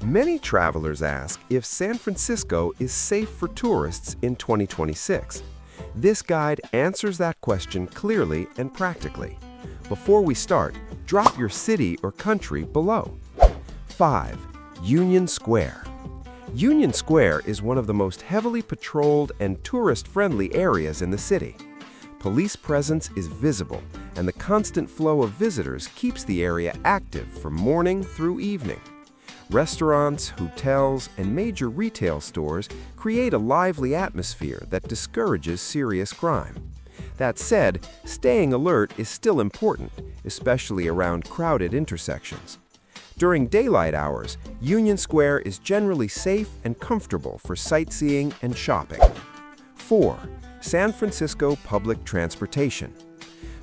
Many travelers ask if San Francisco is safe for tourists in 2026. This guide answers that question clearly and practically. Before we start, drop your city or country below. 5. Union Square. Union Square is one of the most heavily patrolled and tourist-friendly areas in the city. Police presence is visible, and the constant flow of visitors keeps the area active from morning through evening. Restaurants, hotels, and major retail stores create a lively atmosphere that discourages serious crime. That said, staying alert is still important, especially around crowded intersections. During daylight hours, Union Square is generally safe and comfortable for sightseeing and shopping. 4. San Francisco Public Transportation.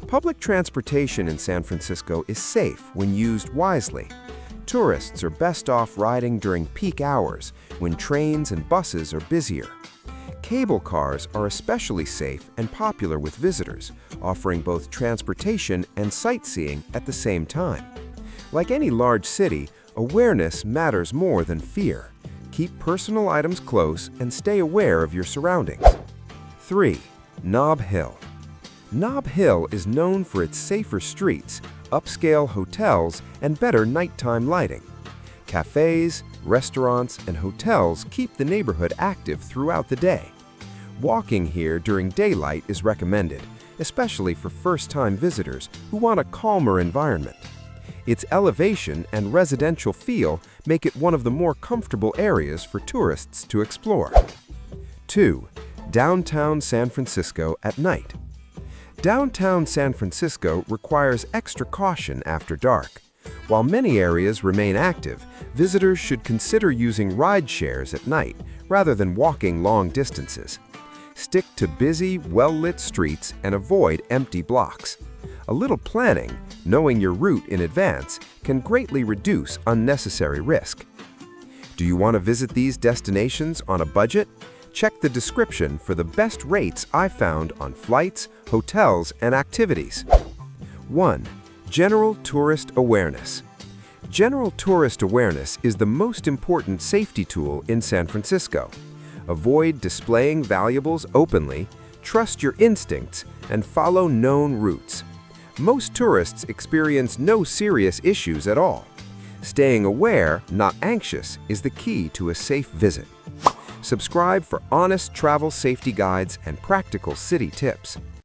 Public transportation in San Francisco is safe when used wisely. Tourists are best off riding during peak hours when trains and buses are busier. Cable cars are especially safe and popular with visitors, offering both transportation and sightseeing at the same time. Like any large city, awareness matters more than fear. Keep personal items close and stay aware of your surroundings. 3. Nob Hill. Nob Hill is known for its safer streets, upscale hotels, and better nighttime lighting. Cafes, restaurants, and hotels keep the neighborhood active throughout the day. Walking here during daylight is recommended, especially for first-time visitors who want a calmer environment. Its elevation and residential feel make it one of the more comfortable areas for tourists to explore. 2. Downtown San Francisco at night. Downtown San Francisco requires extra caution after dark. While many areas remain active, visitors should consider using ride shares at night rather than walking long distances. Stick to busy, well-lit streets and avoid empty blocks. A little planning, knowing your route in advance, can greatly reduce unnecessary risk. Do you want to visit these destinations on a budget? Check the description for the best rates I found on flights, hotels, and activities. 1. General Tourist Awareness. General tourist awareness is the most important safety tool in San Francisco. Avoid displaying valuables openly, trust your instincts, and follow known routes. Most tourists experience no serious issues at all. Staying aware, not anxious, is the key to a safe visit. Subscribe for honest travel safety guides and practical city tips.